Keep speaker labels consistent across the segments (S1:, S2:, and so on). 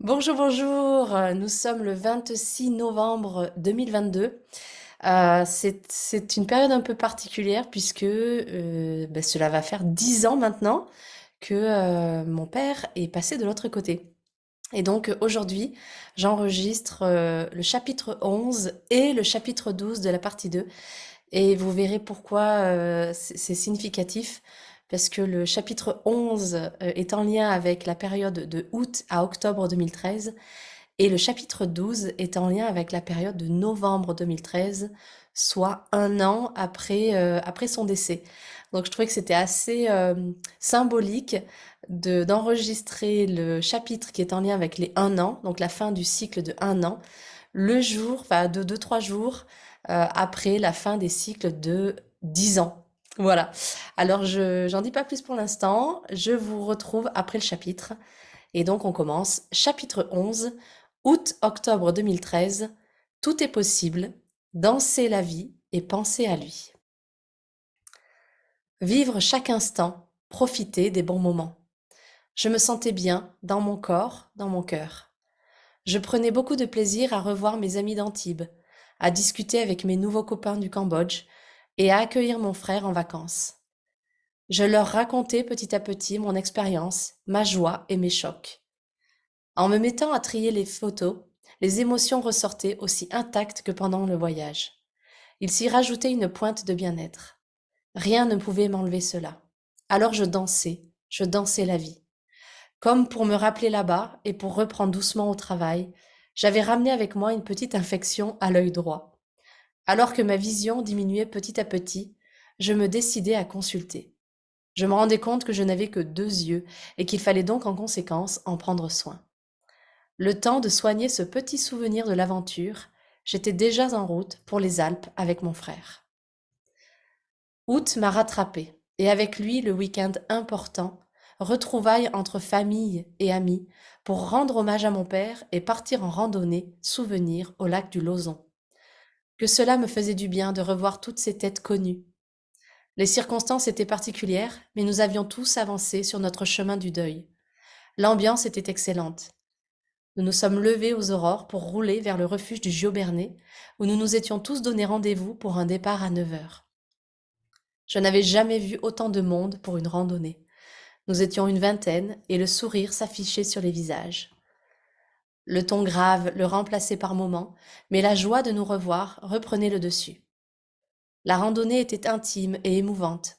S1: Bonjour, bonjour. Nous sommes le 26 novembre 2022. C'est une période un peu particulière puisque cela va faire 10 ans maintenant que mon père est passé de l'autre côté. Et donc aujourd'hui, j'enregistre le chapitre 11 et le chapitre 12 de la partie 2. Et vous verrez pourquoi c'est significatif, parce que le chapitre 11 est en lien avec la période de août à octobre 2013, et le chapitre 12 est en lien avec la période de novembre 2013, soit un an après son décès. Donc je trouvais que c'était assez symbolique d'enregistrer le chapitre qui est en lien avec les un an, donc la fin du cycle de un an, le jour, enfin de 2, 3 jours après la fin des cycles de 10 ans. Voilà. Alors j'en dis pas plus pour l'instant. Je vous retrouve après le chapitre. Et donc on commence. Chapitre 11, août-octobre 2013. Tout est possible. Danser la vie et penser à lui. Vivre chaque instant. Profiter des bons moments. Je me sentais bien dans mon corps, dans mon cœur. Je prenais beaucoup de plaisir à revoir mes amis d'Antibes, à discuter avec mes nouveaux copains du Cambodge et à accueillir mon frère en vacances. Je leur racontais petit à petit mon expérience, ma joie et mes chocs. En me mettant à trier les photos, les émotions ressortaient aussi intactes que pendant le voyage. Il s'y rajoutait une pointe de bien-être. Rien ne pouvait m'enlever cela. Alors je dansais la vie. Comme pour me rappeler là-bas et pour reprendre doucement au travail, j'avais ramené avec moi une petite infection à l'œil droit. Alors que ma vision diminuait petit à petit, je me décidai à consulter. Je me rendais compte que je n'avais que 2 yeux et qu'il fallait donc en conséquence en prendre soin. Le temps de soigner ce petit souvenir de l'aventure, j'étais déjà en route pour les Alpes avec mon frère. Août m'a rattrapé, et avec lui le week-end important, retrouvailles entre famille et amis, pour rendre hommage à mon père et partir en randonnée, souvenir au lac du Lozon. Que cela me faisait du bien de revoir toutes ces têtes connues. Les circonstances étaient particulières, mais nous avions tous avancé sur notre chemin du deuil. L'ambiance était excellente. Nous nous sommes levés aux aurores pour rouler vers le refuge du Giobernay, où nous nous étions tous donné rendez-vous pour un départ à 9 heures. Je n'avais jamais vu autant de monde pour une randonnée. Nous étions une vingtaine et le sourire s'affichait sur les visages. Le ton grave le remplaçait par moments, mais la joie de nous revoir reprenait le dessus. La randonnée était intime et émouvante.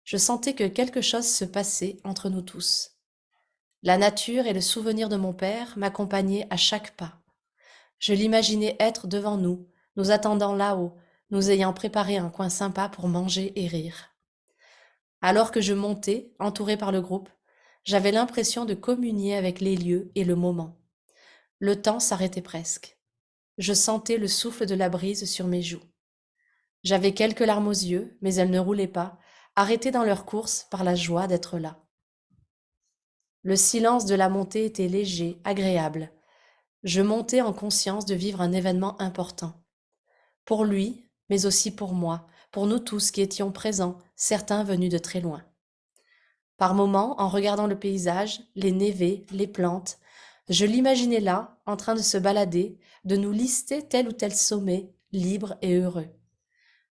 S1: Je sentais que quelque chose se passait entre nous tous. La nature et le souvenir de mon père m'accompagnaient à chaque pas. Je l'imaginais être devant nous, nous attendant là-haut, nous ayant préparé un coin sympa pour manger et rire. Alors que je montais, entouré par le groupe, j'avais l'impression de communier avec les lieux et le moment. Le temps s'arrêtait presque. Je sentais le souffle de la brise sur mes joues. J'avais quelques larmes aux yeux, mais elles ne roulaient pas, arrêtées dans leur course par la joie d'être là. Le silence de la montée était léger, agréable. Je montais en conscience de vivre un événement important. Pour lui, mais aussi pour moi, pour nous tous qui étions présents, certains venus de très loin. Par moments, en regardant le paysage, les névés, les plantes, je l'imaginais là, en train de se balader, de nous lister tel ou tel sommet, libre et heureux.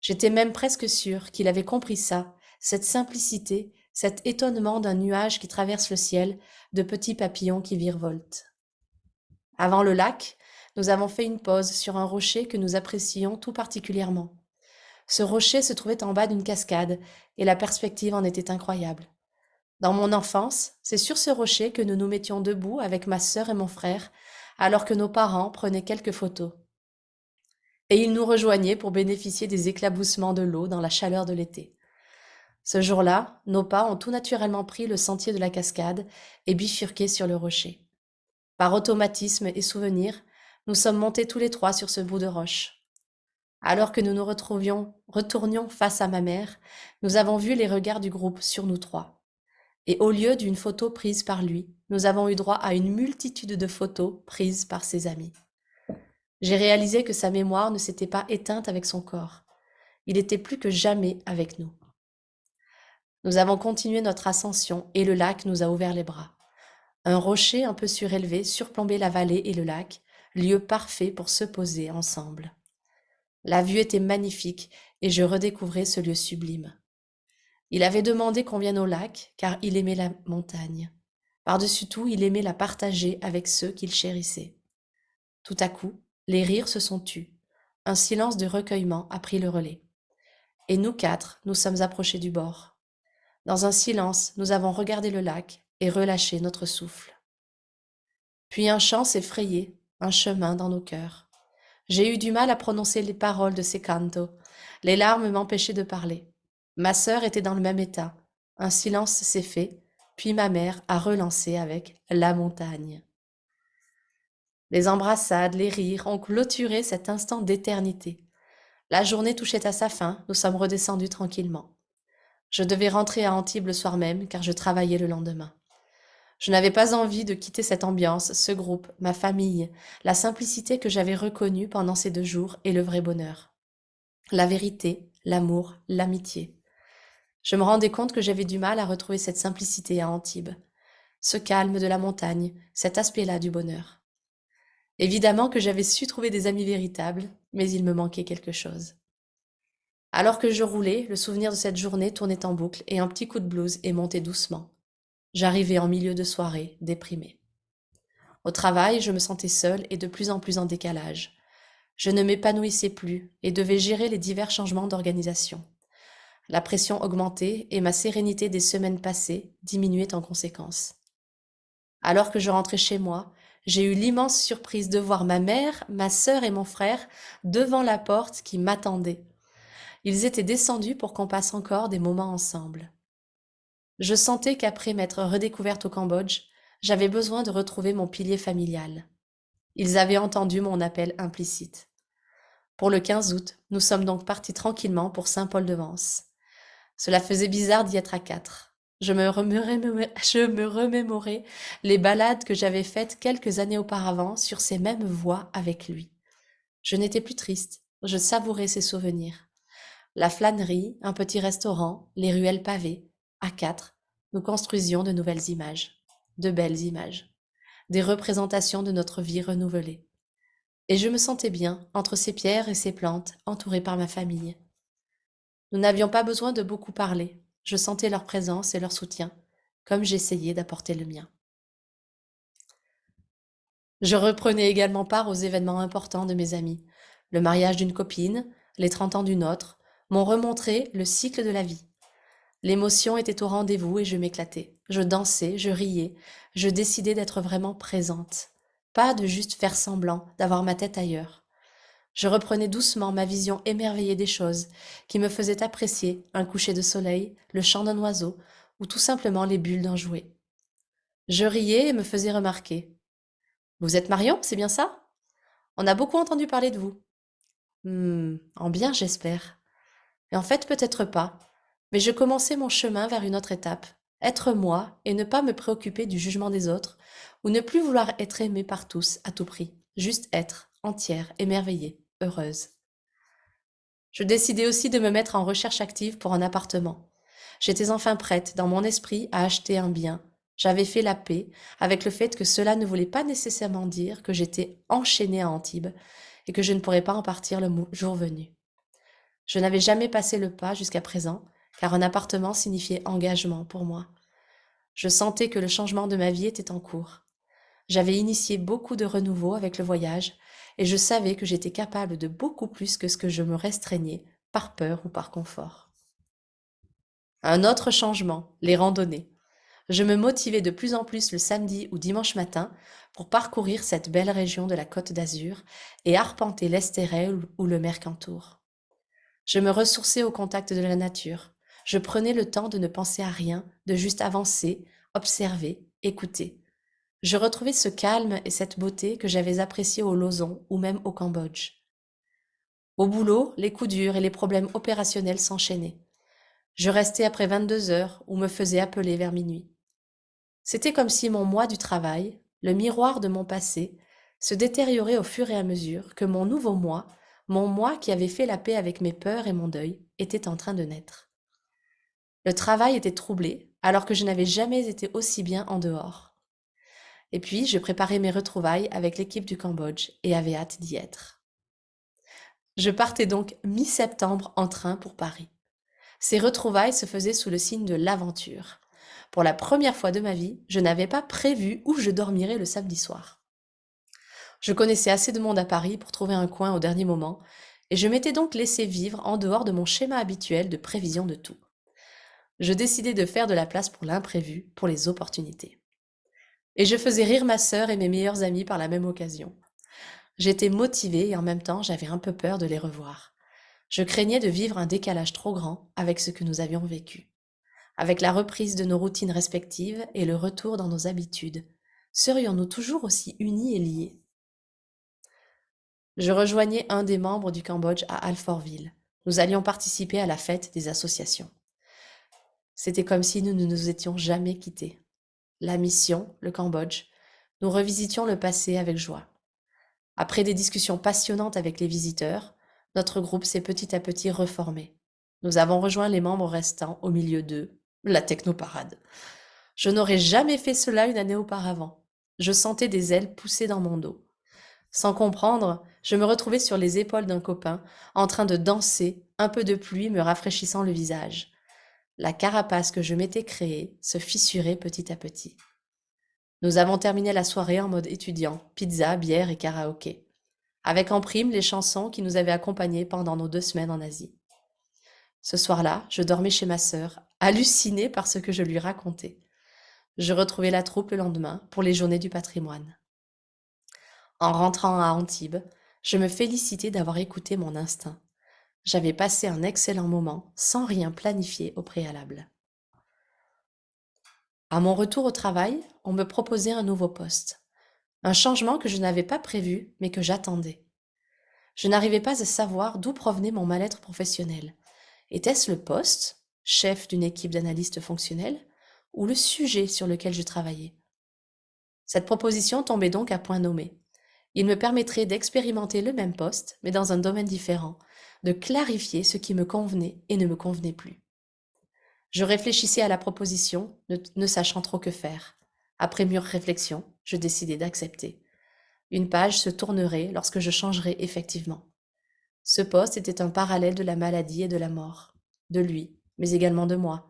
S1: J'étais même presque sûre qu'il avait compris ça, cette simplicité, cet étonnement d'un nuage qui traverse le ciel, de petits papillons qui virevoltent. Avant le lac, nous avons fait une pause sur un rocher que nous apprécions tout particulièrement. Ce rocher se trouvait en bas d'une cascade, et la perspective en était incroyable. Dans mon enfance, c'est sur ce rocher que nous nous mettions debout avec ma sœur et mon frère, alors que nos parents prenaient quelques photos. Et ils nous rejoignaient pour bénéficier des éclaboussements de l'eau dans la chaleur de l'été. Ce jour-là, nos pas ont tout naturellement pris le sentier de la cascade et bifurqué sur le rocher. Par automatisme et souvenir, nous sommes montés tous les trois sur ce bout de roche. Alors que nous nous retournions face à ma mère, nous avons vu les regards du groupe sur nous trois. Et au lieu d'une photo prise par lui, nous avons eu droit à une multitude de photos prises par ses amis. J'ai réalisé que sa mémoire ne s'était pas éteinte avec son corps. Il était plus que jamais avec nous. Nous avons continué notre ascension et le lac nous a ouvert les bras. Un rocher un peu surélevé surplombait la vallée et le lac, lieu parfait pour se poser ensemble. La vue était magnifique et je redécouvrais ce lieu sublime. Il avait demandé qu'on vienne au lac car il aimait la montagne. Par-dessus tout, il aimait la partager avec ceux qu'il chérissait. Tout à coup, les rires se sont tus. Un silence de recueillement a pris le relais. Et nous quatre, nous sommes approchés du bord. Dans un silence, nous avons regardé le lac et relâché notre souffle. Puis un chant s'est frayé, un chemin dans nos cœurs. J'ai eu du mal à prononcer les paroles de ces cantos. Les larmes m'empêchaient de parler. Ma sœur était dans le même état. Un silence s'est fait, puis ma mère a relancé avec la montagne. Les embrassades, les rires ont clôturé cet instant d'éternité. La journée touchait à sa fin, nous sommes redescendus tranquillement. Je devais rentrer à Antibes le soir même car je travaillais le lendemain. Je n'avais pas envie de quitter cette ambiance, ce groupe, ma famille, la simplicité que j'avais reconnue pendant ces 2 jours et le vrai bonheur. La vérité, l'amour, l'amitié. Je me rendais compte que j'avais du mal à retrouver cette simplicité à Antibes, ce calme de la montagne, cet aspect-là du bonheur. Évidemment que j'avais su trouver des amis véritables, mais il me manquait quelque chose. Alors que je roulais, le souvenir de cette journée tournait en boucle et un petit coup de blues est monté doucement. J'arrivais en milieu de soirée, déprimée. Au travail, je me sentais seule et de plus en plus en décalage. Je ne m'épanouissais plus et devais gérer les divers changements d'organisation. La pression augmentait et ma sérénité des semaines passées diminuait en conséquence. Alors que je rentrais chez moi, j'ai eu l'immense surprise de voir ma mère, ma sœur et mon frère devant la porte qui m'attendaient. Ils étaient descendus pour qu'on passe encore des moments ensemble. Je sentais qu'après m'être redécouverte au Cambodge, j'avais besoin de retrouver mon pilier familial. Ils avaient entendu mon appel implicite. Pour le 15 août, nous sommes donc partis tranquillement pour Saint-Paul-de-Vence. Cela faisait bizarre d'y être à 4. Je me remémorais les balades que j'avais faites quelques années auparavant sur ces mêmes voies avec lui. Je n'étais plus triste, je savourais ces souvenirs. La flânerie, un petit restaurant, les ruelles pavées. À 4, nous construisions de nouvelles images, de belles images, des représentations de notre vie renouvelée. Et je me sentais bien entre ces pierres et ces plantes, entourée par ma famille. Nous n'avions pas besoin de beaucoup parler. Je sentais leur présence et leur soutien, comme j'essayais d'apporter le mien. Je reprenais également part aux événements importants de mes amis. Le mariage d'une copine, les 30 ans d'une autre, m'ont remontré le cycle de la vie. L'émotion était au rendez-vous et je m'éclatais. Je dansais, je riais, je décidais d'être vraiment présente. Pas de juste faire semblant, d'avoir ma tête ailleurs. Je reprenais doucement ma vision émerveillée des choses, qui me faisait apprécier un coucher de soleil, le chant d'un oiseau, ou tout simplement les bulles d'un jouet. Je riais et me faisais remarquer. Vous êtes Marion, c'est bien ça? On a beaucoup entendu parler de vous. En bien, j'espère. Et en fait, peut-être pas. Mais je commençais mon chemin vers une autre étape. Être moi et ne pas me préoccuper du jugement des autres, ou ne plus vouloir être aimée par tous à tout prix. Juste être, entière, émerveillée, heureuse. Je décidai aussi de me mettre en recherche active pour un appartement. J'étais enfin prête, dans mon esprit, à acheter un bien. J'avais fait la paix avec le fait que cela ne voulait pas nécessairement dire que j'étais enchaînée à Antibes et que je ne pourrais pas en partir le jour venu. Je n'avais jamais passé le pas jusqu'à présent, car un appartement signifiait engagement pour moi. Je sentais que le changement de ma vie était en cours. J'avais initié beaucoup de renouveau avec le voyage, et je savais que j'étais capable de beaucoup plus que ce que je me restreignais, par peur ou par confort. Un autre changement, les randonnées. Je me motivais de plus en plus le samedi ou dimanche matin pour parcourir cette belle région de la Côte d'Azur et arpenter l'Estérel ou le Mercantour. Je me ressourçais au contact de la nature. Je prenais le temps de ne penser à rien, de juste avancer, observer, écouter. Je retrouvais ce calme et cette beauté que j'avais appréciés au Lozon ou même au Cambodge. Au boulot, les coups durs et les problèmes opérationnels s'enchaînaient. Je restais après 22 heures ou me faisais appeler vers minuit. C'était comme si mon moi du travail, le miroir de mon passé, se détériorait au fur et à mesure que mon nouveau moi, mon moi qui avait fait la paix avec mes peurs et mon deuil, était en train de naître. Le travail était troublé alors que je n'avais jamais été aussi bien en dehors. Et puis, je préparais mes retrouvailles avec l'équipe du Cambodge et avais hâte d'y être. Je partais donc mi-septembre en train pour Paris. Ces retrouvailles se faisaient sous le signe de l'aventure. Pour la première fois de ma vie, je n'avais pas prévu où je dormirais le samedi soir. Je connaissais assez de monde à Paris pour trouver un coin au dernier moment, et je m'étais donc laissé vivre en dehors de mon schéma habituel de prévision de tout. Je décidai de faire de la place pour l'imprévu, pour les opportunités. Et je faisais rire ma sœur et mes meilleurs amis par la même occasion. J'étais motivée et en même temps j'avais un peu peur de les revoir. Je craignais de vivre un décalage trop grand avec ce que nous avions vécu. Avec la reprise de nos routines respectives et le retour dans nos habitudes, serions-nous toujours aussi unis et liés? Je rejoignais un des membres du Cambodge à Alfortville. Nous allions participer à la fête des associations. C'était comme si nous ne nous étions jamais quittés. La mission, le Cambodge, nous revisitions le passé avec joie. Après des discussions passionnantes avec les visiteurs, notre groupe s'est petit à petit reformé. Nous avons rejoint les membres restants au milieu d'eux, la technoparade. Je n'aurais jamais fait cela une année auparavant. Je sentais des ailes pousser dans mon dos. Sans comprendre, je me retrouvais sur les épaules d'un copain, en train de danser, un peu de pluie me rafraîchissant le visage. La carapace que je m'étais créée se fissurait petit à petit. Nous avons terminé la soirée en mode étudiant, pizza, bière et karaoké, avec en prime les chansons qui nous avaient accompagnés pendant nos 2 semaines en Asie. Ce soir-là, je dormais chez ma sœur, hallucinée par ce que je lui racontais. Je retrouvais la troupe le lendemain pour les journées du patrimoine. En rentrant à Antibes, je me félicitais d'avoir écouté mon instinct. J'avais passé un excellent moment sans rien planifier au préalable. À mon retour au travail, on me proposait un nouveau poste. Un changement que je n'avais pas prévu, mais que j'attendais. Je n'arrivais pas à savoir d'où provenait mon mal-être professionnel. Était-ce le poste, chef d'une équipe d'analystes fonctionnels, ou le sujet sur lequel je travaillais? Cette proposition tombait donc à point nommé. Il me permettrait d'expérimenter le même poste, mais dans un domaine différent, de clarifier ce qui me convenait et ne me convenait plus. Je réfléchissais à la proposition, ne sachant trop que faire. Après mûre réflexion, je décidai d'accepter. Une page se tournerait lorsque je changerais effectivement. Ce poste était un parallèle de la maladie et de la mort, de lui, mais également de moi.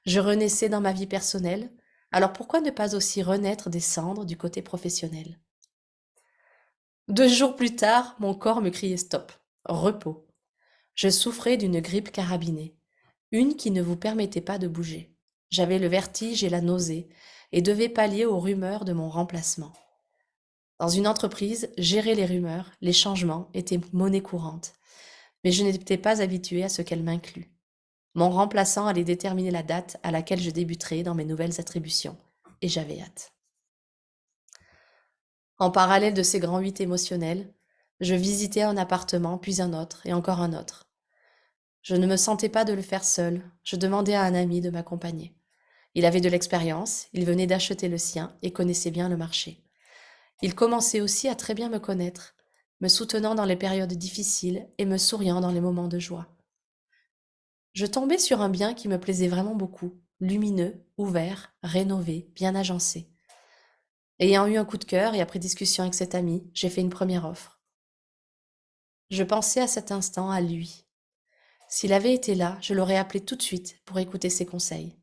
S1: Je renaissais dans ma vie personnelle, alors pourquoi ne pas aussi renaître des cendres du côté professionnel? 2 jours plus tard, mon corps me criait stop. Repos. Je souffrais d'une grippe carabinée, une qui ne vous permettait pas de bouger. J'avais le vertige et la nausée, et devais pallier aux rumeurs de mon remplacement. Dans une entreprise, gérer les rumeurs, les changements étaient monnaie courante, mais je n'étais pas habituée à ce qu'elle m'inclue. Mon remplaçant allait déterminer la date à laquelle je débuterais dans mes nouvelles attributions, et j'avais hâte. En parallèle de ces grands 8 émotionnels, je visitais un appartement, puis un autre, et encore un autre. Je ne me sentais pas de le faire seul, je demandais à un ami de m'accompagner. Il avait de l'expérience, il venait d'acheter le sien et connaissait bien le marché. Il commençait aussi à très bien me connaître, me soutenant dans les périodes difficiles et me souriant dans les moments de joie. Je tombais sur un bien qui me plaisait vraiment beaucoup, lumineux, ouvert, rénové, bien agencé. Ayant eu un coup de cœur et après discussion avec cet ami, j'ai fait une première offre. Je pensais à cet instant à lui. S'il avait été là, je l'aurais appelé tout de suite pour écouter ses conseils.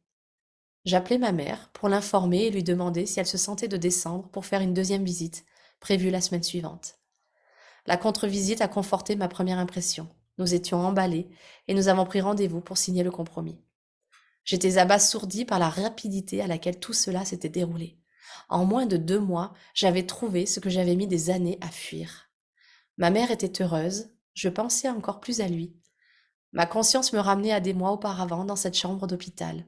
S1: J'appelai ma mère pour l'informer et lui demander si elle se sentait de descendre pour faire une deuxième visite, prévue la semaine suivante. La contre-visite a conforté ma première impression. Nous étions emballés et nous avons pris rendez-vous pour signer le compromis. J'étais abasourdie par la rapidité à laquelle tout cela s'était déroulé. En moins de 2 mois, j'avais trouvé ce que j'avais mis des années à fuir. Ma mère était heureuse, je pensais encore plus à lui. Ma conscience me ramenait à des mois auparavant dans cette chambre d'hôpital.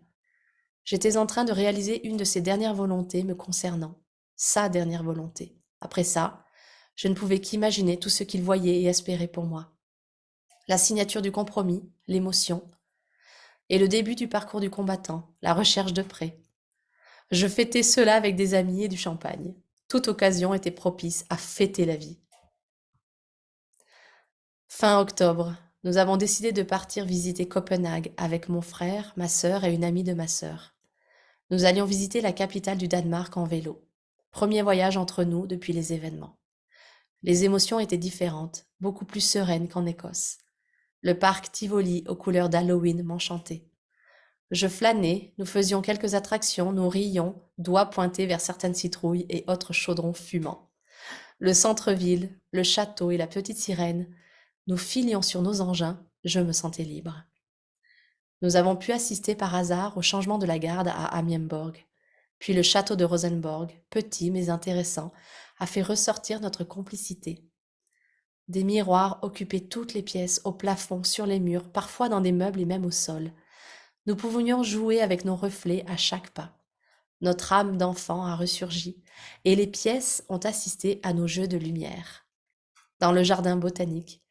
S1: J'étais en train de réaliser une de ses dernières volontés me concernant, sa dernière volonté. Après ça, je ne pouvais qu'imaginer tout ce qu'il voyait et espérait pour moi. La signature du compromis, l'émotion, et le début du parcours du combattant, la recherche de prêt. Je fêtais cela avec des amis et du champagne. Toute occasion était propice à fêter la vie. Fin octobre, nous avons décidé de partir visiter Copenhague avec mon frère, ma sœur et une amie de ma sœur. Nous allions visiter la capitale du Danemark en vélo. Premier voyage entre nous depuis les événements. Les émotions étaient différentes, beaucoup plus sereines qu'en Écosse. Le parc Tivoli aux couleurs d'Halloween m'enchantait. Je flânais, nous faisions quelques attractions, nous rions, doigts pointés vers certaines citrouilles et autres chaudrons fumants. Le centre-ville, le château et la petite sirène, nous filions sur nos engins, je me sentais libre. Nous avons pu assister par hasard au changement de la garde à Amienborg. Puis le château de Rosenborg, petit mais intéressant, a fait ressortir notre complicité. Des miroirs occupaient toutes les pièces, au plafond, sur les murs, parfois dans des meubles et même au sol. Nous pouvions jouer avec nos reflets à chaque pas. Notre âme d'enfant a ressurgi, et les pièces ont assisté à nos jeux de lumière. Dans le jardin botanique,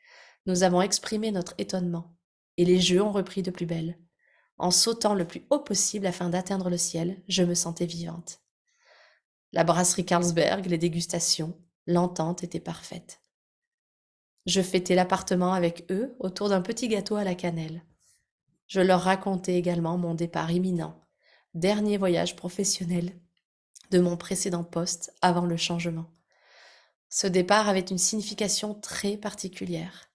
S1: nous avons exprimé notre étonnement, et les jeux ont repris de plus belle. En sautant le plus haut possible afin d'atteindre le ciel, je me sentais vivante. La brasserie Carlsberg, les dégustations, l'entente était parfaite. Je fêtais l'appartement avec eux autour d'un petit gâteau à la cannelle. Je leur racontais également mon départ imminent, dernier voyage professionnel de mon précédent poste avant le changement. Ce départ avait une signification très particulière.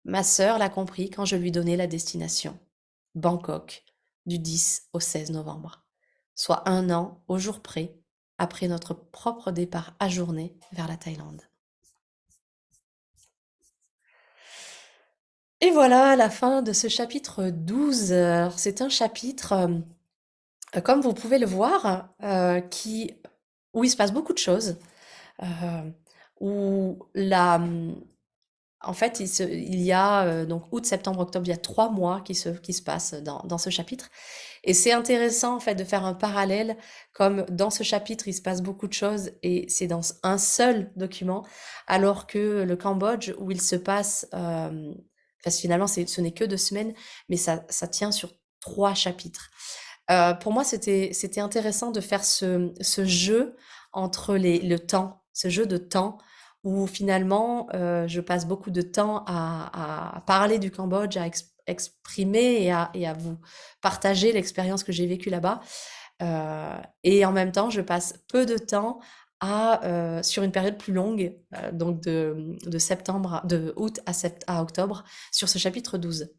S1: Ma sœur l'a compris quand je lui donnai la destination. Bangkok, du 10 au 16 novembre, soit 1 an au jour près après notre propre départ ajourné vers la Thaïlande. Et voilà la fin de ce chapitre 12. Alors, c'est un chapitre, comme vous pouvez le voir, où il se passe beaucoup de choses, euh, où en fait, il y a donc août, septembre, octobre, il y a 3 mois qui se passent dans ce chapitre. Et c'est intéressant en fait de faire un parallèle, comme dans ce chapitre il se passe beaucoup de choses et c'est dans un seul document, alors que le Cambodge où il se passe, enfin finalement ce n'est que 2 semaines, mais ça tient sur 3 chapitres. Pour moi c'était intéressant de faire ce jeu entre le temps, ce jeu de temps où finalement je passe beaucoup de temps à parler du Cambodge, à exprimer et à vous partager l'expérience que j'ai vécue là-bas. Et en même temps, je passe peu de temps sur une période plus longue, donc de août à octobre, sur ce chapitre 12.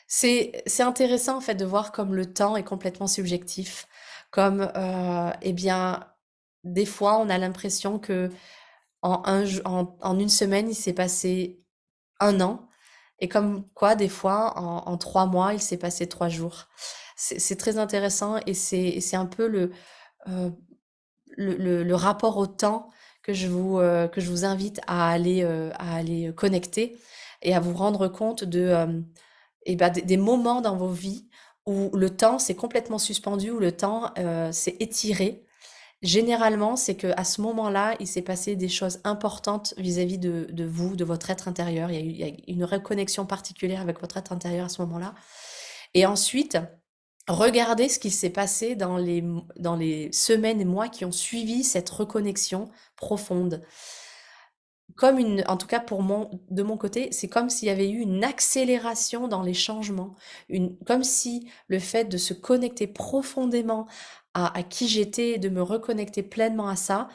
S1: C'est intéressant en fait de voir comme le temps est complètement subjectif, comme eh bien, des fois on a l'impression que en une semaine il s'est passé 1 an, et comme quoi des fois en 3 mois il s'est passé 3 jours. C'est très intéressant et c'est un peu euh, le rapport au temps que je vous invite à aller connecter et à vous rendre compte eh ben, des moments dans vos vies où le temps s'est complètement suspendu, où le temps s'est étiré. Généralement, c'est que à ce moment-là, il s'est passé des choses importantes vis-à-vis de vous, de votre être intérieur. Il y a une reconnexion particulière avec votre être intérieur à ce moment-là. Et ensuite, regardez ce qui s'est passé dans les semaines et mois qui ont suivi cette reconnexion profonde. En tout cas de mon côté, c'est comme s'il y avait eu une accélération dans les changements, comme si le fait de se connecter profondément à qui j'étais, de me reconnecter pleinement à ça,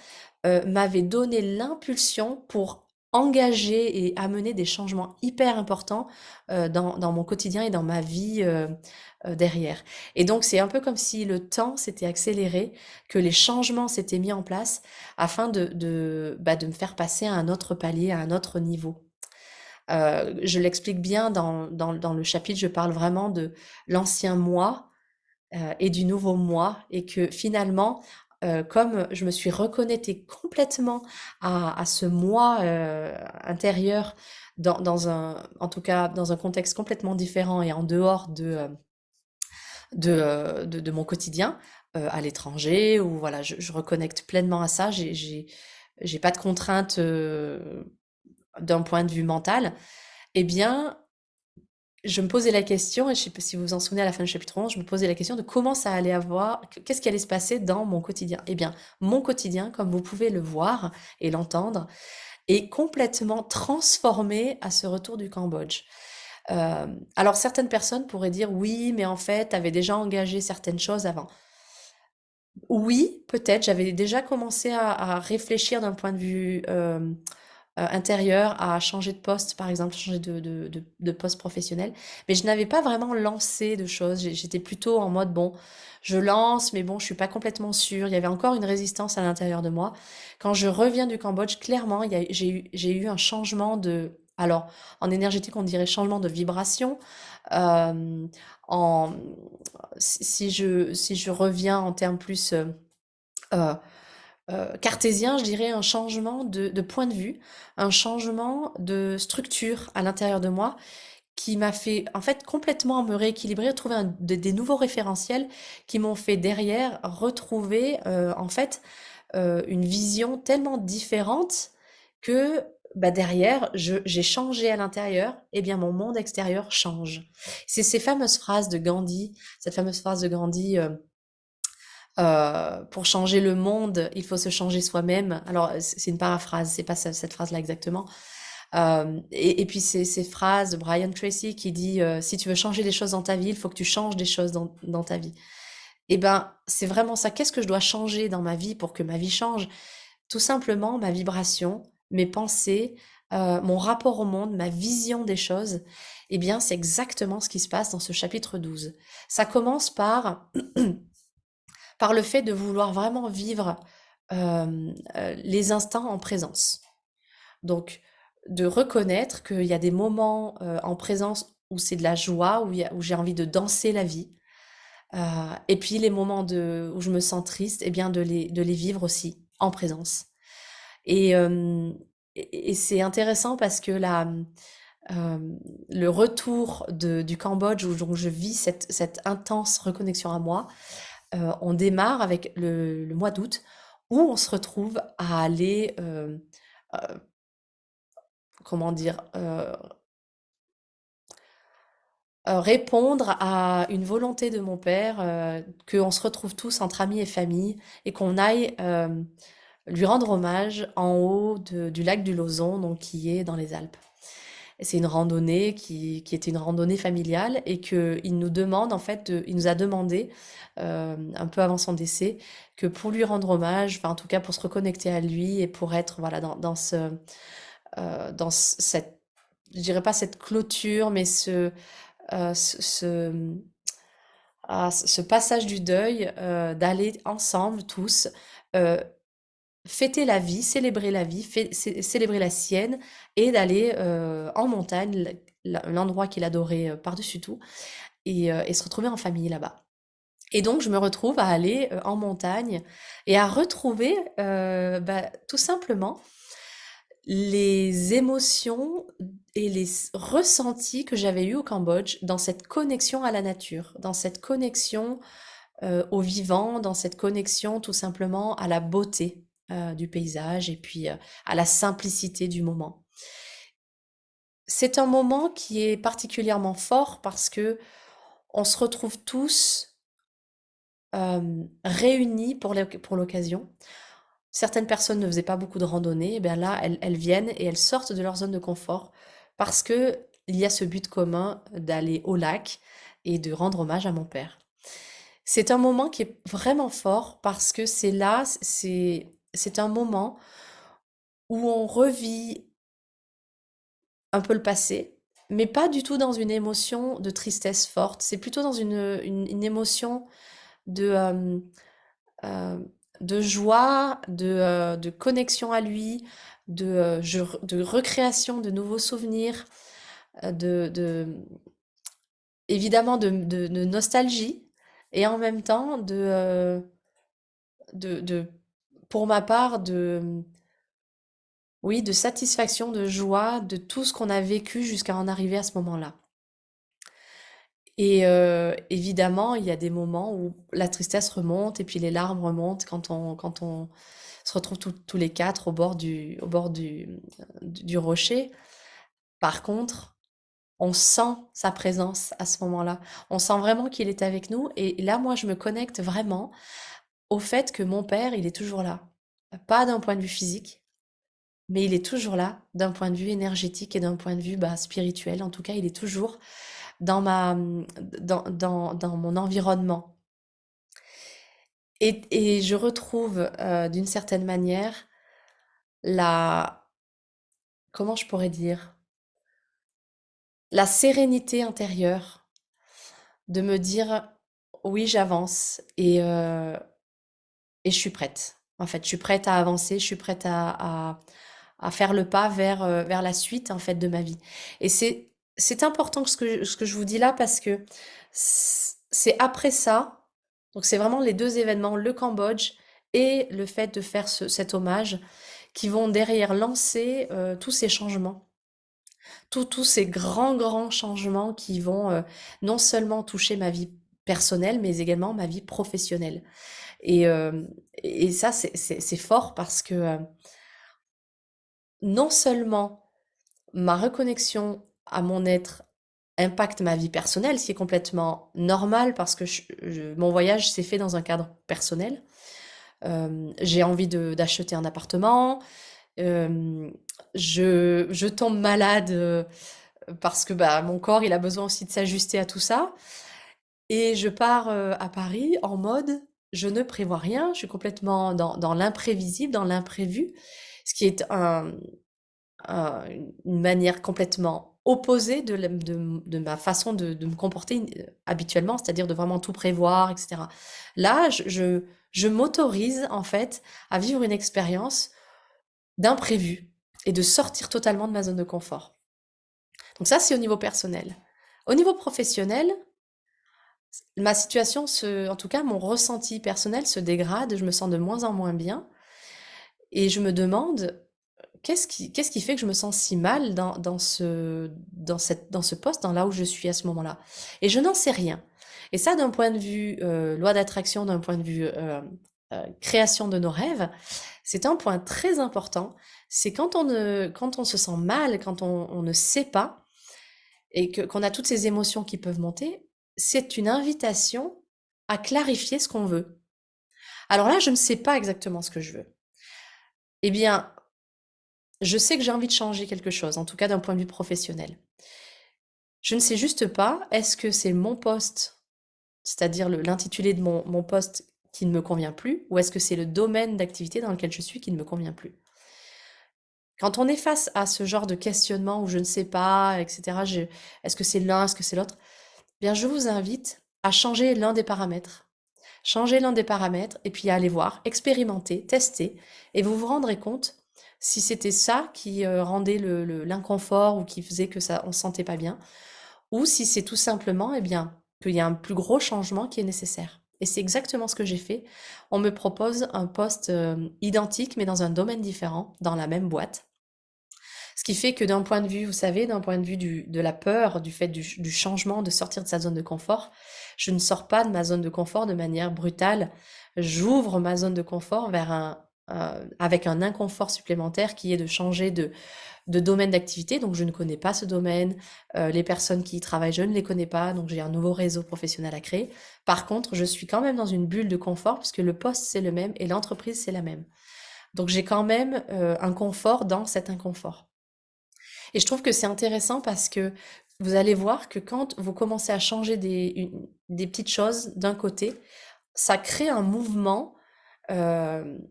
S1: m'avait donné l'impulsion pour engager et amener des changements hyper importants dans mon quotidien et dans ma vie derrière. Et donc c'est un peu comme si le temps s'était accéléré, que les changements s'étaient mis en place afin de me faire passer à un autre palier, à un autre niveau. Je l'explique bien dans le chapitre, je parle vraiment de l'ancien moi et du nouveau moi, et que finalement, comme je me suis reconnectée complètement à ce moi intérieur, en tout cas dans un contexte complètement différent et en dehors de mon quotidien, à l'étranger, où voilà, je reconnecte pleinement à ça. J'ai pas de contraintes d'un point de vue mental. Eh bien, je me posais la question, et je sais pas si vous vous en souvenez, à la fin du chapitre 11, je me posais la question de comment ça allait qu'est-ce qui allait se passer dans mon quotidien. Eh bien, mon quotidien, comme vous pouvez le voir et l'entendre, est complètement transformé à ce retour du Cambodge. Alors certaines personnes pourraient dire oui, mais en fait, tu avais déjà engagé certaines choses avant. Oui, peut-être, j'avais déjà commencé à réfléchir d'un point de vue intérieur, à changer de poste, par exemple, changer de poste professionnel, mais je n'avais pas vraiment lancé de choses. J'étais plutôt en mode, bon, je lance, mais bon, je suis pas complètement sûre. Il y avait encore une résistance à l'intérieur de moi. Quand je reviens du Cambodge, clairement, j'ai eu un changement alors, en énergétique, on dirait changement de vibration. Euh, en, si je reviens en termes plus euh, cartésien, je dirais un changement de point de vue, un changement de structure à l'intérieur de moi qui m'a fait en fait complètement me rééquilibrer, trouver des nouveaux référentiels qui m'ont fait derrière retrouver en fait une vision tellement différente que bah, derrière, j'ai changé à l'intérieur, et bien mon monde extérieur change. C'est ces fameuses phrases de Gandhi, cette fameuse phrase de Gandhi, pour changer le monde, il faut se changer soi-même. Alors, c'est une paraphrase, c'est pas cette phrase-là exactement. Et puis, ces phrases de Brian Tracy qui dit si tu veux changer les choses dans ta vie, il faut que tu changes des choses dans ta vie. Et ben, c'est vraiment ça. Qu'est-ce que je dois changer dans ma vie pour que ma vie change? Tout simplement ma vibration, mes pensées, mon rapport au monde, ma vision des choses. Eh bien, c'est exactement ce qui se passe dans ce chapitre 12. Ça commence par le fait de vouloir vraiment vivre les instants en présence. Donc, de reconnaître qu'il y a des moments en présence où c'est de la joie, où j'ai envie de danser la vie. Et puis les moments où je me sens triste, eh bien de les vivre aussi en présence. Et, euh, et c'est intéressant parce que euh, le retour du Cambodge, où donc je vis cette intense reconnexion à moi, on démarre avec le mois d'août où on se retrouve à aller, euh, comment dire, répondre à une volonté de mon père, qu'on se retrouve tous entre amis et famille et qu'on aille lui rendre hommage en haut du lac du Lauson, donc qui est dans les Alpes. C'est une randonnée qui était une randonnée familiale et qu'il nous demande, en fait, il nous a demandé, un peu avant son décès, que pour lui rendre hommage, enfin en tout cas pour se reconnecter à lui et pour être voilà, cette, je dirais pas cette clôture, mais ce passage du deuil, d'aller ensemble tous euh, fêter la vie, célébrer la vie, célébrer la sienne et d'aller en montagne, l'endroit qu'il adorait par-dessus tout, et se retrouver en famille là-bas. Et donc, je me retrouve à aller en montagne et à retrouver bah, tout simplement les émotions et les ressentis que j'avais eus au Cambodge dans cette connexion à la nature, dans cette connexion au vivant, dans cette connexion tout simplement à la beauté du paysage et puis à la simplicité du moment. C'est un moment qui est particulièrement fort parce que on se retrouve tous réunis pour l'occasion. Certaines personnes ne faisaient pas beaucoup de randonnées, et bien là, elles viennent et elles sortent de leur zone de confort parce que il y a ce but commun d'aller au lac et de rendre hommage à mon père. C'est un moment qui est vraiment fort parce que c'est un moment où on revit un peu le passé, mais pas du tout dans une émotion de tristesse forte. C'est plutôt dans une émotion de, euh, euh, de joie, de connexion à lui, de recréation de nouveaux souvenirs, de évidemment de nostalgie, et en même temps de pour ma part, oui, de satisfaction, de joie, de tout ce qu'on a vécu jusqu'à en arriver à ce moment-là. Et évidemment, il y a des moments où la tristesse remonte et puis les larmes remontent quand on se retrouve tous les quatre au bord du rocher. Par contre, on sent sa présence à ce moment-là. On sent vraiment qu'il est avec nous. Et là, moi, je me connecte vraiment au fait que mon père, il est toujours là. Pas d'un point de vue physique, mais il est toujours là d'un point de vue énergétique et d'un point de vue bah, spirituel. En tout cas, il est toujours dans dans mon environnement. Et je retrouve, d'une certaine manière, la, comment je pourrais dire, la sérénité intérieure de me dire, oui, j'avance et je suis prête. En fait, je suis prête à avancer, je suis prête à faire le pas vers la suite, en fait, de ma vie. Et c'est important ce que je vous dis là parce que c'est après ça, donc c'est vraiment les deux événements, le Cambodge et le fait de faire cet hommage, qui vont derrière lancer tous ces changements, tous ces grands changements qui vont non seulement toucher ma vie personnelle, mais également ma vie professionnelle. Et, euh, et ça, c'est fort parce que non seulement ma reconnexion à mon être impacte ma vie personnelle, ce qui est complètement normal parce que mon voyage s'est fait dans un cadre personnel. J'ai envie d'acheter un appartement. euh, je tombe malade parce que bah, mon corps, il a besoin aussi de s'ajuster à tout ça. Et je pars à Paris en mode, je ne prévois rien, je suis complètement dans l'imprévisible, dans l'imprévu, ce qui est une manière complètement opposée de ma façon de me comporter habituellement, c'est-à-dire de vraiment tout prévoir, etc. Là, je m'autorise en fait à vivre une expérience d'imprévu et de sortir totalement de ma zone de confort. Donc ça, c'est au niveau personnel. Au niveau professionnel, ma situation en tout cas, mon ressenti personnel se dégrade, je me sens de moins en moins bien et je me demande qu'est-ce qui fait que je me sens si mal dans ce poste, dans là où je suis à ce moment-là? Et je n'en sais rien. Et ça, d'un point de vue loi d'attraction, d'un point de vue création de nos rêves, c'est un point très important. C'est quand on se sent mal, quand on ne sait pas, et qu'on a toutes ces émotions qui peuvent monter, c'est une invitation à clarifier ce qu'on veut. Alors là, je ne sais pas exactement ce que je veux. Eh bien, je sais que j'ai envie de changer quelque chose, en tout cas d'un point de vue professionnel. Je ne sais juste pas, est-ce que c'est mon poste, c'est-à-dire l'intitulé de mon poste qui ne me convient plus, ou est-ce que c'est le domaine d'activité dans lequel je suis qui ne me convient plus? Quand on est face à ce genre de questionnement où je ne sais pas, etc., est-ce que c'est l'un, est-ce que c'est l'autre? Bien, je vous invite à changer l'un des paramètres. Changer l'un des paramètres et puis aller voir, expérimenter, tester, et vous vous rendrez compte si c'était ça qui rendait l'inconfort ou qui faisait que ça, on se sentait pas bien, ou si c'est tout simplement, eh bien, qu'il y a un plus gros changement qui est nécessaire. Et c'est exactement ce que j'ai fait. On me propose un poste identique, mais dans un domaine différent, dans la même boîte. Ce qui fait que d'un point de vue, vous savez, d'un point de vue de la peur, du fait du changement, de sortir de sa zone de confort, je ne sors pas de ma zone de confort de manière brutale. J'ouvre ma zone de confort avec un inconfort supplémentaire qui est de changer de domaine d'activité. Donc, je ne connais pas ce domaine. Les personnes qui y travaillent, je ne les connais pas. Donc, j'ai un nouveau réseau professionnel à créer. Par contre, je suis quand même dans une bulle de confort puisque le poste, c'est le même et l'entreprise, c'est la même. Donc, j'ai quand même un confort dans cet inconfort. Et je trouve que c'est intéressant parce que vous allez voir que quand vous commencez à changer des petites choses d'un côté, ça crée un mouvement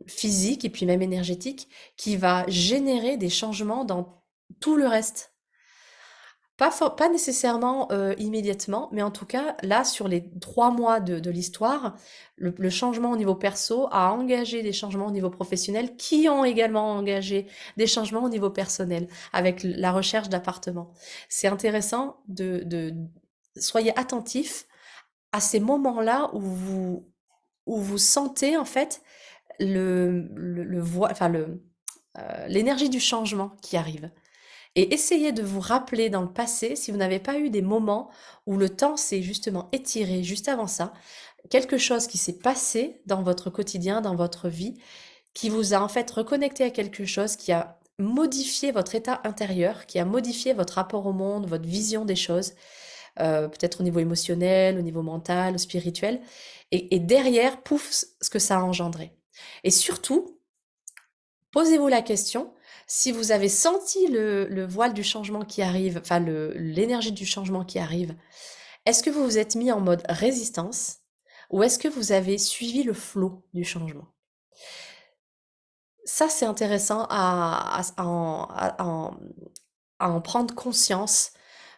S1: physique et puis même énergétique qui va générer des changements dans tout le reste. Pas nécessairement immédiatement, mais en tout cas, là, sur les 3 mois de l'histoire, le changement au niveau perso a engagé des changements au niveau professionnel qui ont également engagé des changements au niveau personnel avec la recherche d'appartements. C'est intéressant soyez attentifs à ces moments-là où vous sentez en fait enfin l'énergie du changement qui arrive. Et essayez de vous rappeler dans le passé, si vous n'avez pas eu des moments où le temps s'est justement étiré juste avant ça, quelque chose qui s'est passé dans votre quotidien, dans votre vie, qui vous a en fait reconnecté à quelque chose, qui a modifié votre état intérieur, qui a modifié votre rapport au monde, votre vision des choses, peut-être au niveau émotionnel, au niveau mental, au spirituel, et derrière, pouf, ce que ça a engendré. Et surtout, posez-vous la question, si vous avez senti le voile du changement qui arrive, enfin l'énergie du changement qui arrive, est-ce que vous vous êtes mis en mode résistance Ou est-ce que vous avez suivi le flot du changement? Ça, c'est intéressant à en prendre conscience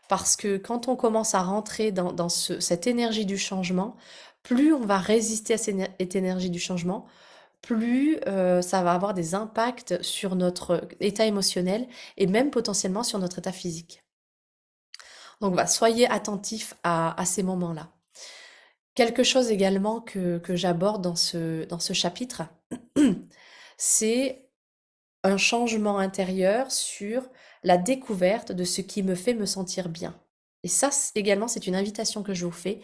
S1: parce que quand on commence à rentrer dans cette énergie du changement, plus on va résister à cette énergie du changement, plus ça va avoir des impacts sur notre état émotionnel et même potentiellement sur notre état physique. Donc voilà, soyez attentifs à ces moments-là. Quelque chose également que j'aborde dans ce chapitre, c'est un changement intérieur sur la découverte de ce qui me fait me sentir bien. Et ça également, c'est une invitation que je vous fais,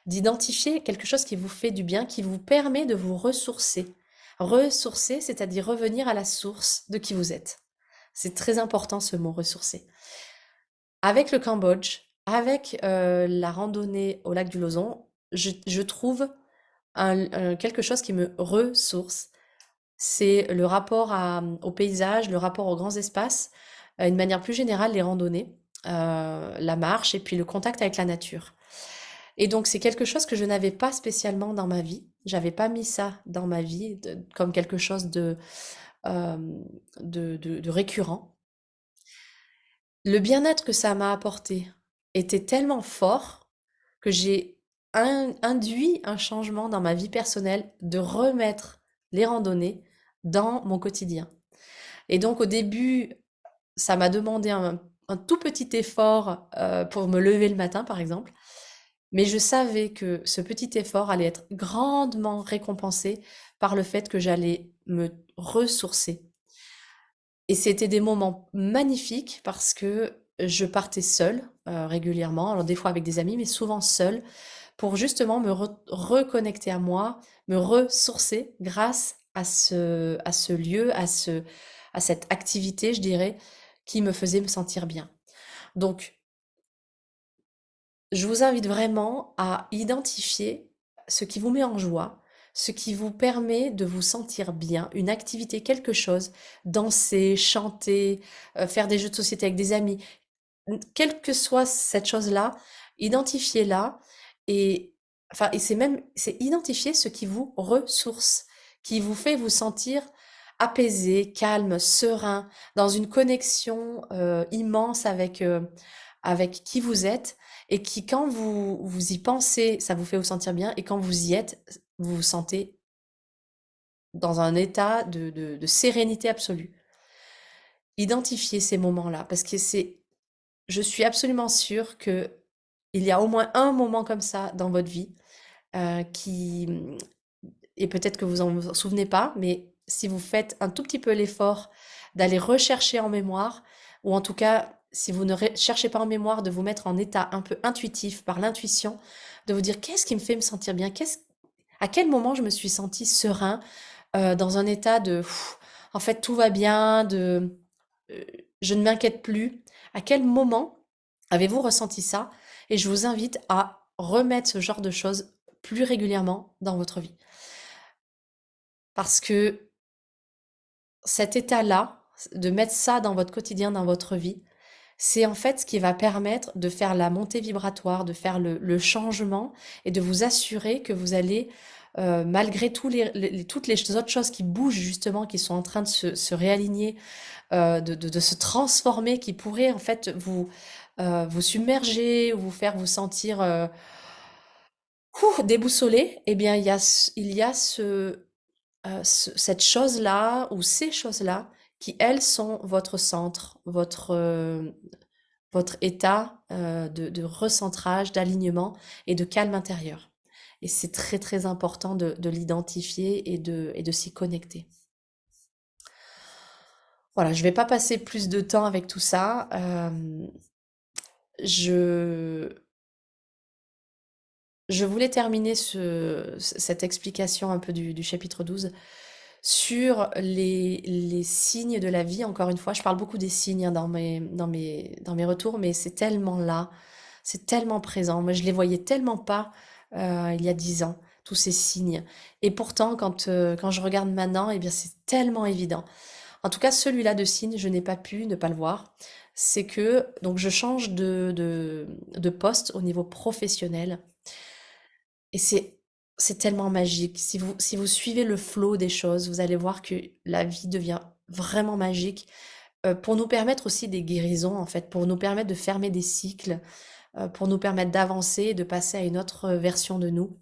S1: d'identifier quelque chose qui vous fait du bien, qui vous permet de vous ressourcer. Ressourcer, c'est-à-dire revenir à la source de qui vous êtes. C'est très important ce mot ressourcer. Avec le Cambodge, avec la randonnée au lac du Lozon, je trouve quelque chose qui me ressource. C'est le rapport au paysage, le rapport aux grands espaces, une manière plus générale, les randonnées, la marche et puis le contact avec la nature. Et donc, c'est quelque chose que je n'avais pas spécialement dans ma vie. J'avais pas mis ça dans ma vie comme quelque chose euh, de récurrent. Le bien-être que ça m'a apporté était tellement fort que j'ai induit un changement dans ma vie personnelle de remettre les randonnées dans mon quotidien. Et donc au début, ça m'a demandé un tout petit effort pour me lever le matin, par exemple. Mais je savais que ce petit effort allait être grandement récompensé par le fait que j'allais me ressourcer. Et c'était des moments magnifiques parce que je partais seule régulièrement, alors des fois avec des amis, mais souvent seule, pour justement me reconnecter à moi, me ressourcer grâce à ce lieu, à cette activité, je dirais, qui me faisait me sentir bien. Donc, je vous invite vraiment à identifier ce qui vous met en joie, ce qui vous permet de vous sentir bien, une activité, quelque chose, danser, chanter, faire des jeux de société avec des amis, quelle que soit cette chose-là, identifiez-la et enfin et c'est identifier ce qui vous ressource, qui vous fait vous sentir apaisé, calme, serein, dans une connexion immense avec qui vous êtes et qui quand vous y pensez, ça vous fait vous sentir bien et quand vous y êtes, vous vous sentez dans un état de sérénité absolue. Identifiez ces moments-là parce que je suis absolument sûre que il y a au moins un moment comme ça dans votre vie qui et peut-être que vous en souvenez pas, mais si vous faites un tout petit peu l'effort d'aller rechercher en mémoire, ou en tout cas si vous ne cherchez pas en mémoire, de vous mettre en état un peu intuitif par l'intuition, de vous dire qu'est-ce qui me fait me sentir bien, à quel moment je me suis sentie serein, dans un état de en fait tout va bien, euh, je ne m'inquiète plus. À quel moment avez-vous ressenti ça? Et je vous invite à remettre ce genre de choses plus régulièrement dans votre vie. Parce que cet état-là, de mettre ça dans votre quotidien, dans votre vie, c'est en fait ce qui va permettre de faire la montée vibratoire, de faire le changement et de vous assurer que vous allez, malgré toutes les autres choses qui bougent justement, qui sont en train de se réaligner, de se transformer, qui pourraient en fait vous submerger ou vous faire vous sentir déboussolé, eh bien il y a cette chose-là ou ces choses-là qui, elles, sont votre centre, votre état de recentrage, d'alignement et de calme intérieur. Et c'est très très important de l'identifier et de s'y connecter. Voilà, je ne vais pas passer plus de temps avec tout ça. Je, je voulais terminer cette explication un peu du chapitre 12 sur les signes de la vie. Encore une fois, je parle beaucoup des signes hein, dans mes retours, mais c'est tellement là, c'est tellement présent. Moi, je les voyais tellement pas il y a 10 ans, tous ces signes. Et pourtant, quand je regarde maintenant, eh bien, c'est tellement évident. En tout cas, celui-là de signe, je n'ai pas pu ne pas le voir. C'est que donc je change de poste au niveau professionnel. Et c'est c'est tellement magique. Si vous suivez le flow des choses, vous allez voir que la vie devient vraiment magique, pour nous permettre aussi des guérisons, en fait, pour nous permettre de fermer des cycles, pour nous permettre d'avancer et de passer à une autre version de nous,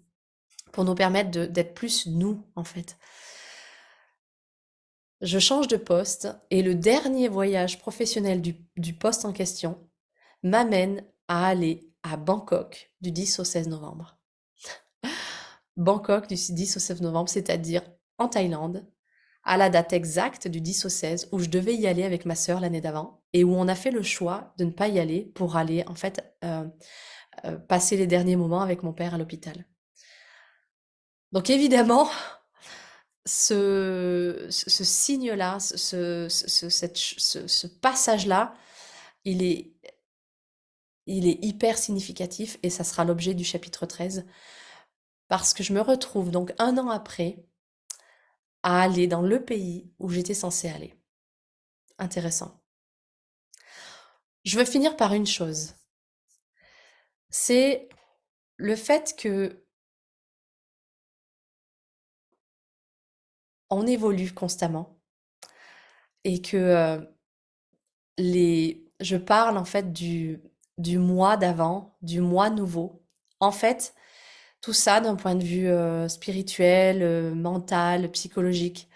S1: pour nous permettre d'être plus nous, en fait. Je change de poste et le dernier voyage professionnel du poste en question m'amène à aller à Bangkok du 10 au 16 novembre. Bangkok du 10 au 16 novembre, c'est-à-dire en Thaïlande, à la date exacte du 10 au 16, où je devais y aller avec ma sœur l'année d'avant, et où on a fait le choix de ne pas y aller pour aller, en fait, passer les derniers moments avec mon père à l'hôpital. Donc évidemment, ce signe-là, ce passage-là, il est, il est hyper significatif, et ça sera l'objet du chapitre 13, parce que je me retrouve donc un an après à aller dans le pays où j'étais censée aller. Intéressant. Je veux finir par une chose, c'est le fait que on évolue constamment et que je parle en fait du moi d'avant, du moi nouveau. En fait, tout ça d'un point de vue spirituel, mental, psychologique,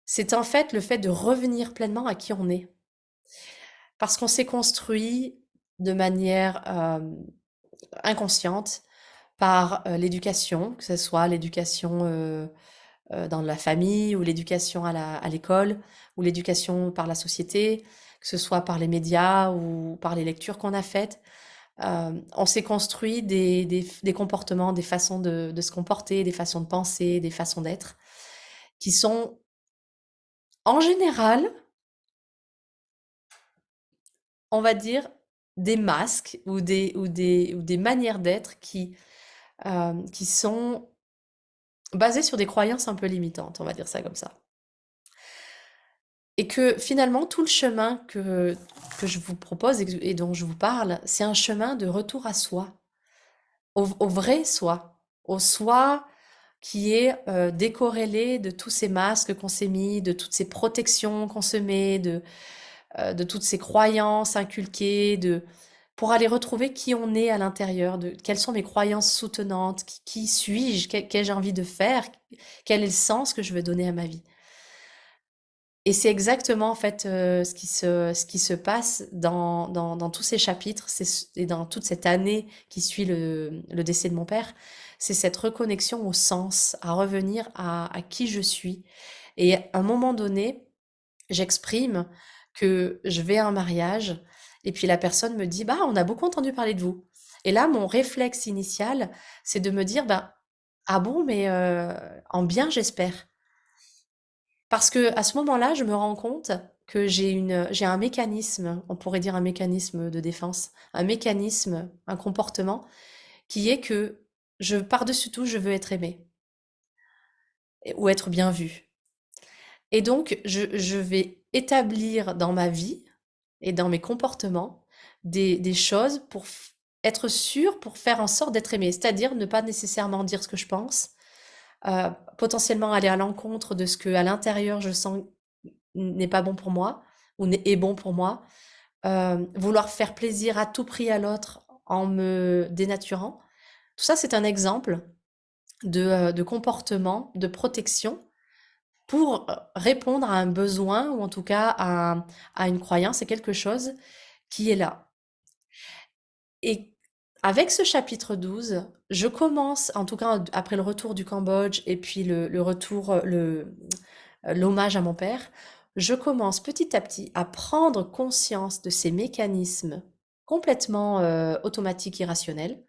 S1: c'est en fait le fait de revenir pleinement à qui on est. Parce qu'on s'est construit de manière inconsciente par l'éducation, que ce soit l'éducation dans la famille ou l'éducation à l'école ou l'éducation par la société, que ce soit par les médias ou par les lectures qu'on a faites. On s'est construit des comportements, des façons de se comporter, des façons de penser, des façons d'être, qui sont en général, on va dire, des masques ou des manières d'être qui sont basées sur des croyances un peu limitantes, on va dire ça comme ça. Et que finalement, tout le chemin que je vous propose et dont je vous parle, c'est un chemin de retour à soi, au vrai soi, au soi qui est décorrélé de tous ces masques qu'on s'est mis, de toutes ces protections qu'on se met, de toutes ces croyances inculquées, pour aller retrouver qui on est à l'intérieur, de quelles sont mes croyances soutenantes, qui suis-je, qu'ai-je envie de faire, quel est le sens que je veux donner à ma vie. Et c'est exactement en fait ce qui se passe dans tous ces chapitres et dans toute cette année qui suit le décès de mon père. C'est cette reconnexion au sens, à revenir à qui je suis. Et à un moment donné, j'exprime que je vais à un mariage et puis la personne me dit, bah, on a beaucoup entendu parler de vous. Et là, mon réflexe initial, c'est de me dire, bah, ah bon, mais en bien, j'espère. Parce que à ce moment-là, je me rends compte que j'ai un mécanisme, on pourrait dire un mécanisme de défense, un mécanisme, un comportement qui est que par-dessus tout, je veux être aimée ou être bien vue. Et donc, je vais établir dans ma vie et dans mes comportements des choses pour être sûre, pour faire en sorte d'être aimée. C'est-à-dire ne pas nécessairement dire ce que je pense, potentiellement aller à l'encontre de ce que à l'intérieur je sens n'est pas bon pour moi ou est bon pour moi, vouloir faire plaisir à tout prix à l'autre en me dénaturant. Tout ça, c'est un exemple de comportement, de protection pour répondre à un besoin ou en tout cas à une croyance et quelque chose qui est là. Et avec ce chapitre 12, je commence, en tout cas après le retour du Cambodge et puis le retour, l'hommage à mon père, je commence petit à petit à prendre conscience de ces mécanismes complètement automatiques, irrationnels,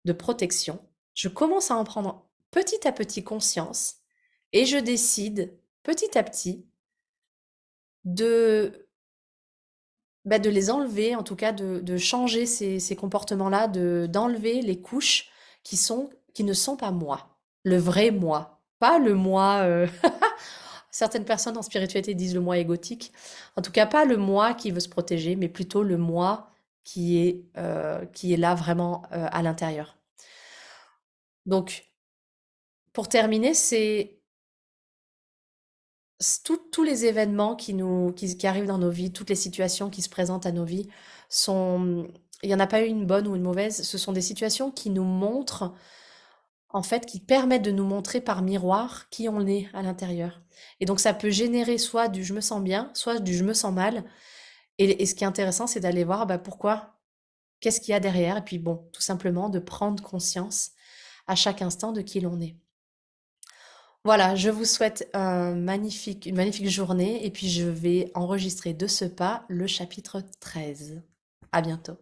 S1: de protection. Je commence à en prendre petit à petit conscience et je décide petit à petit de, de les enlever, en tout cas de changer ces comportements-là, d'enlever les couches qui ne sont pas moi, le vrai moi, pas le moi. Certaines personnes en spiritualité disent le moi égotique. En tout cas, pas le moi qui veut se protéger, mais plutôt le moi qui est là vraiment à l'intérieur. Donc, pour terminer, tous les événements qui arrivent dans nos vies, toutes les situations qui se présentent à nos vies sont, il n'y en a pas une bonne ou une mauvaise, ce sont des situations qui nous montrent, en fait, qui permettent de nous montrer par miroir qui on est à l'intérieur. Et donc ça peut générer soit du je me sens bien, soit du je me sens mal. Et ce qui est intéressant, c'est d'aller voir bah, pourquoi, qu'est-ce qu'il y a derrière, et puis bon, tout simplement de prendre conscience à chaque instant de qui l'on est. Voilà, je vous souhaite une magnifique journée et puis je vais enregistrer de ce pas le chapitre 13. À bientôt.